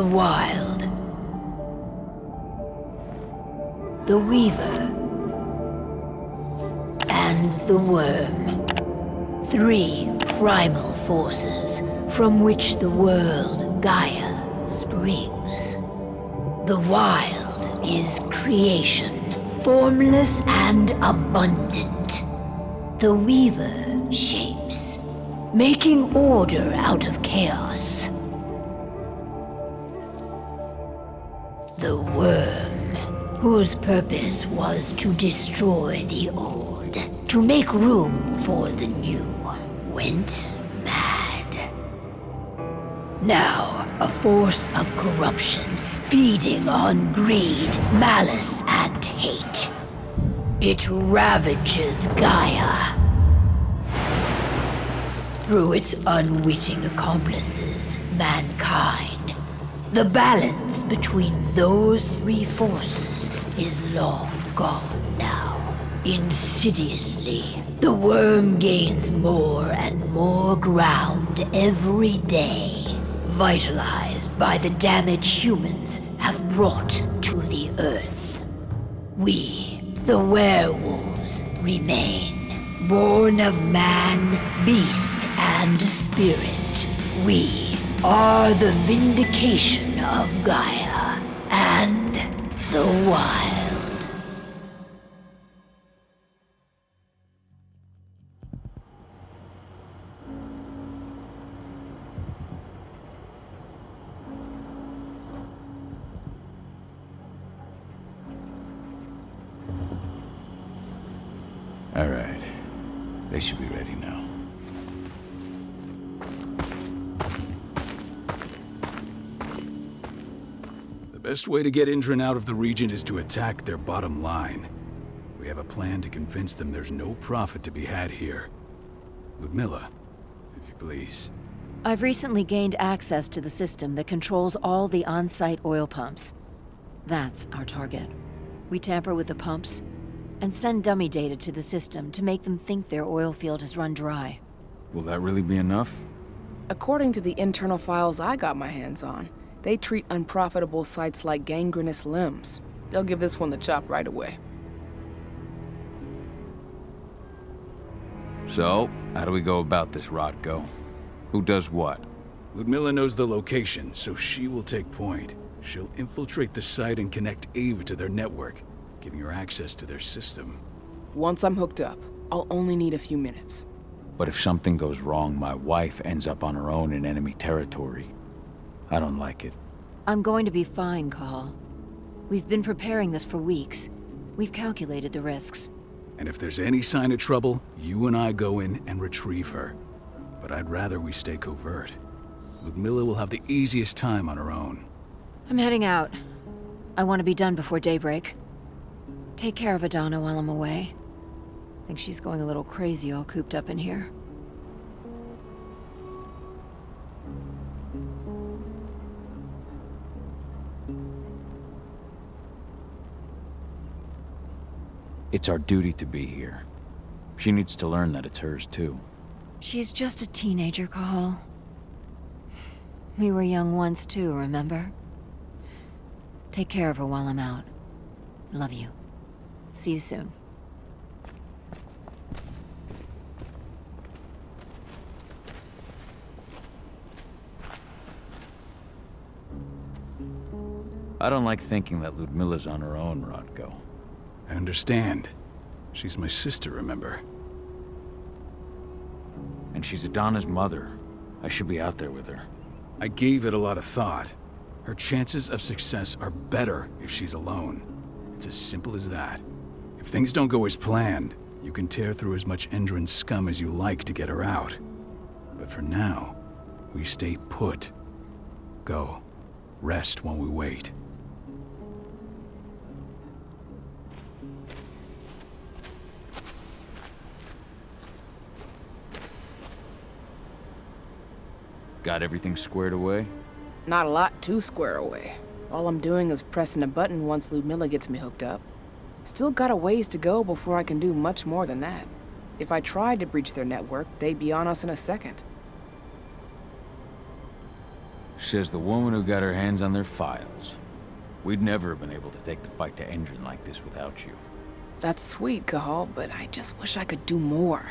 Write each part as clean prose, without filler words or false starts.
The Wild. The Weaver. And the Wyrm. 3 primal forces from which the world, Gaia, springs. The Wild is creation, formless and abundant. The Weaver shapes, making order out of chaos. The Wyrm, whose purpose was to destroy the old, to make room for the new, went mad. Now, a force of corruption, feeding on greed, malice, and hate. It ravages Gaia. Through its unwitting accomplices, mankind. The balance between those 3 forces is long gone now. Insidiously, the Wyrm gains more and more ground every day, vitalized by the damage humans have brought to the Earth. We, the werewolves, remain, born of man, beast, and spirit. We are the vindication of Gaia and the Wild. All right. They should be ready now. The best way to get Endron out of the region is to attack their bottom line. We have a plan to convince them there's no profit to be had here. Ludmilla, if you please. I've recently gained access to the system that controls all the on-site oil pumps. That's our target. We tamper with the pumps and send dummy data to the system to make them think their oil field has run dry. Will that really be enough? According to the internal files I got my hands on, they treat unprofitable sites like gangrenous limbs. They'll give this one the chop right away. So, how do we go about this, Rodko? Who does what? Ludmilla knows the location, so she will take point. She'll infiltrate the site and connect Ava to their network, giving her access to their system. Once I'm hooked up, I'll only need a few minutes. But if something goes wrong, my wife ends up on her own in enemy territory. I don't like it. I'm going to be fine, Cahal. We've been preparing this for weeks. We've calculated the risks. And if there's any sign of trouble, you and I go in and retrieve her. But I'd rather we stay covert. Ludmilla will have the easiest time on her own. I'm heading out. I want to be done before daybreak. Take care of Adana while I'm away. Think she's going a little crazy all cooped up in here. It's our duty to be here. She needs to learn that it's hers too. She's just a teenager, Cahal. We were young once too, remember? Take care of her while I'm out. Love you. See you soon. I don't like thinking that Ludmilla's on her own, Rodko. I understand. She's my sister, remember? And she's Adana's mother. I should be out there with her. I gave it a lot of thought. Her chances of success are better if she's alone. It's as simple as that. If things don't go as planned, you can tear through as much Endron scum as you like to get her out. But for now, we stay put. Go. Rest while we wait. Got everything squared away? Not a lot to square away. All I'm doing is pressing a button once Ludmilla gets me hooked up. Still got a ways to go before I can do much more than that. If I tried to breach their network, they'd be on us in a second. Says the woman who got her hands on their files. We'd never have been able to take the fight to Endron like this without you. That's sweet, Cahal, but I just wish I could do more.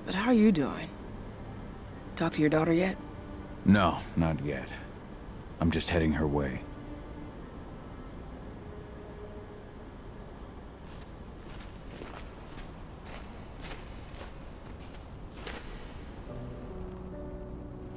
But how are you doing? Talk to your daughter yet? No, not yet. I'm just heading her way.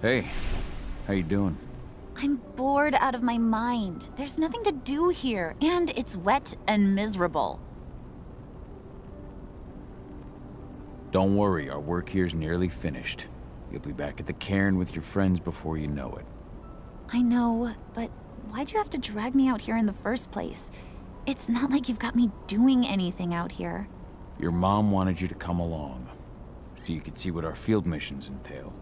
Hey, how you doing? I'm bored out of my mind. There's nothing to do here, and it's wet and miserable. Don't worry, our work here's nearly finished. You'll be back at the cairn with your friends before you know it. I know, but why'd you have to drag me out here in the first place? It's not like you've got me doing anything out here. Your mom wanted you to come along, so you could see what our field missions entail.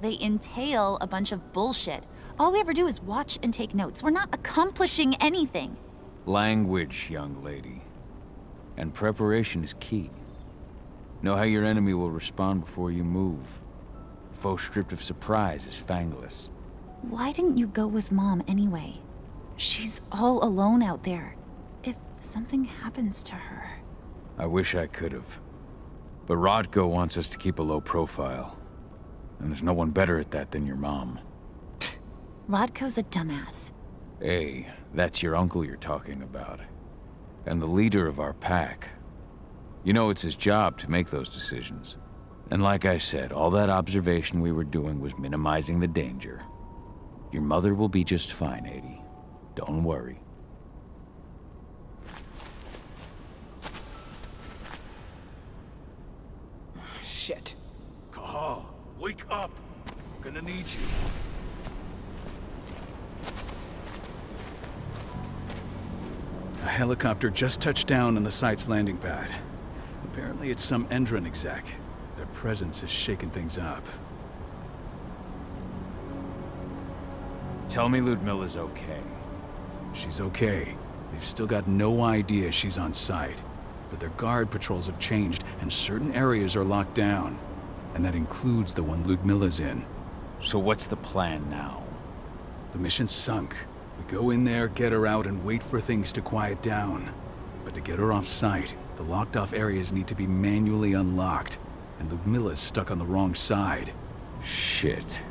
They entail a bunch of bullshit. All we ever do is watch and take notes. We're not accomplishing anything. Language, young lady. And preparation is key. Know how your enemy will respond before you move. A foe stripped of surprise is fangless. Why didn't you go with Mom anyway? She's all alone out there. If something happens to her... I wish I could have. But Rodko wants us to keep a low profile. And there's no one better at that than your mom. Rodko's a dumbass. Hey, that's your uncle you're talking about. And the leader of our pack. You know it's his job to make those decisions. And like I said, all that observation we were doing was minimizing the danger. Your mother will be just fine, Adie. Don't worry. Shit. Cahal, wake up! I'm gonna need you. A helicopter just touched down on the site's landing pad. Apparently it's some Endron exec. Their presence has shaken things up. Tell me Ludmilla's okay. She's okay. They've still got no idea she's on site. But their guard patrols have changed, and certain areas are locked down. And that includes the one Ludmilla's in. So what's the plan now? The mission's sunk. We go in there, get her out, and wait for things to quiet down. But to get her off site, the locked-off areas need to be manually unlocked, and Ludmilla's stuck on the wrong side. Shit.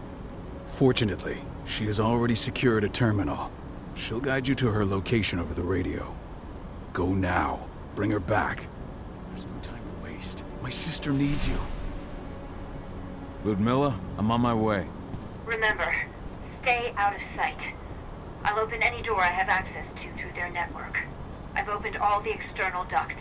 Fortunately, she has already secured a terminal. She'll guide you to her location over the radio. Go now. Bring her back. There's no time to waste. My sister needs you. Ludmilla, I'm on my way. Remember, stay out of sight. I'll open any door I have access to through their network. I've opened all the external ducts.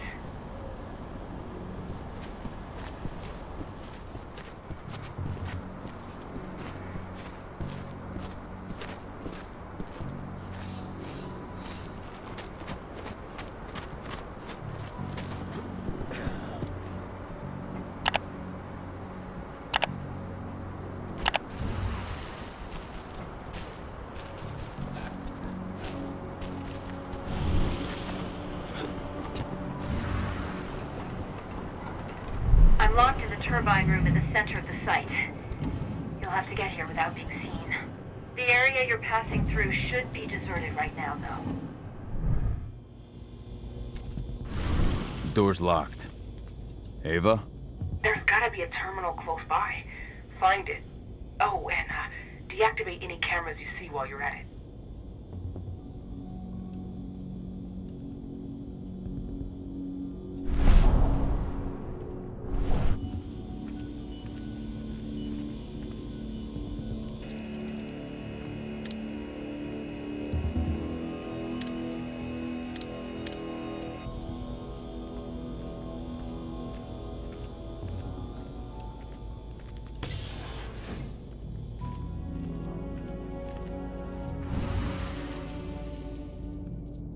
I'm locked in the turbine room in the center of the site. You'll have to get here without being seen. The area you're passing through should be deserted right now, though. Door's locked. Ava? There's gotta be a terminal close by. Find it. Oh, and deactivate any cameras you see while you're at it.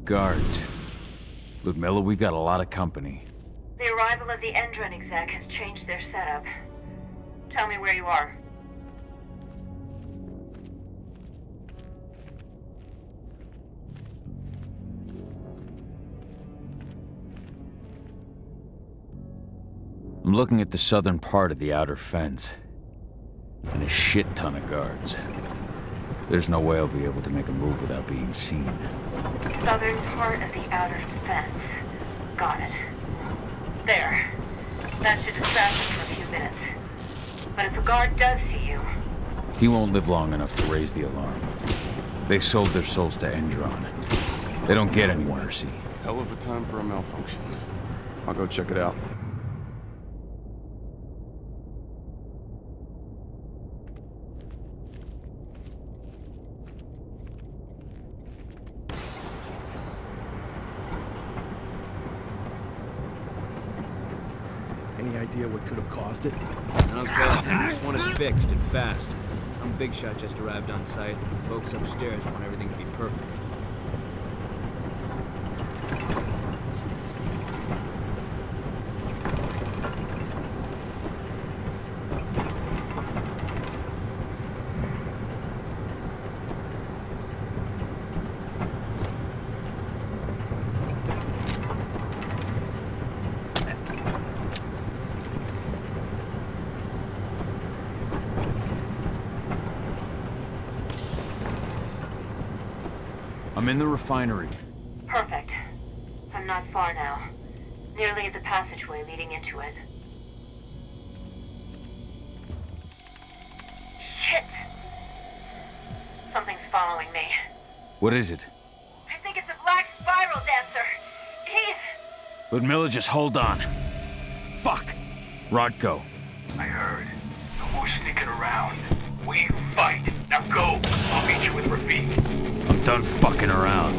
Guards. Ludmilla, we've got a lot of company. The arrival of the Endron exec has changed their setup. Tell me where you are. I'm looking at the southern part of the outer fence. And a shit ton of guards. There's no way I'll be able to make a move without being seen. Southern part of the outer fence. Got it. There. That should distract him for a few minutes. But if a guard does see you... He won't live long enough to raise the alarm. They sold their souls to Endron. They don't get any mercy. Hell of a time for a malfunction. I'll go check it out. Any idea what could have caused it? Okay, I just want it fixed and fast. Some big shot just arrived on site. Folks upstairs want everything to be perfect. I'm in the refinery. Perfect. I'm not far now. Nearly at the passageway leading into it. Shit! Something's following me. What is it? I think it's a black spiral dancer. He's... Ludmilla, just hold on. Fuck! Rodko. I heard. No more sneaking around. We fight. Now go. I'll meet you with Rafik. I'm done fucking around.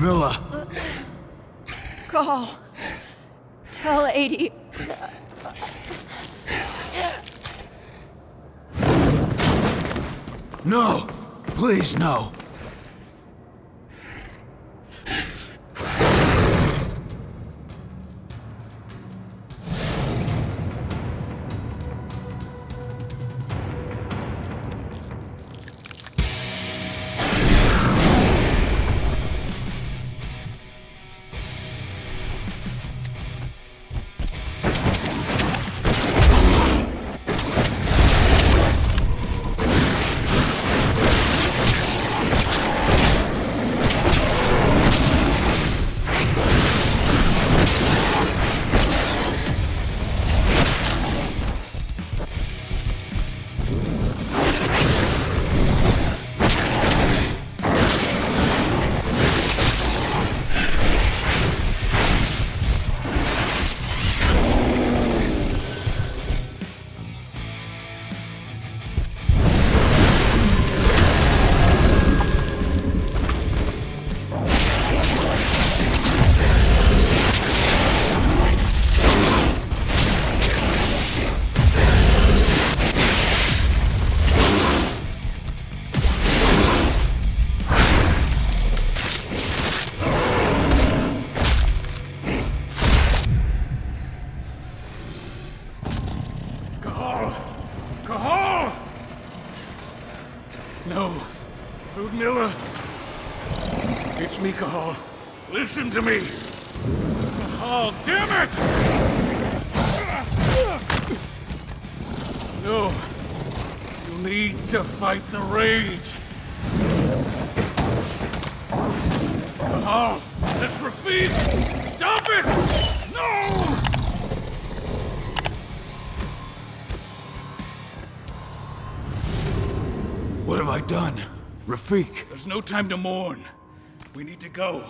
Milla! Cahal, tell 80. No! Please, no! Cahal! No. Ludmilla! It's me, Cahal. Listen to me! Cahal, damn it! No. You need to fight the rage. Cahal, that's Rafik! Stop it! No! What have I done? Rafik! There's no time to mourn. We need to go.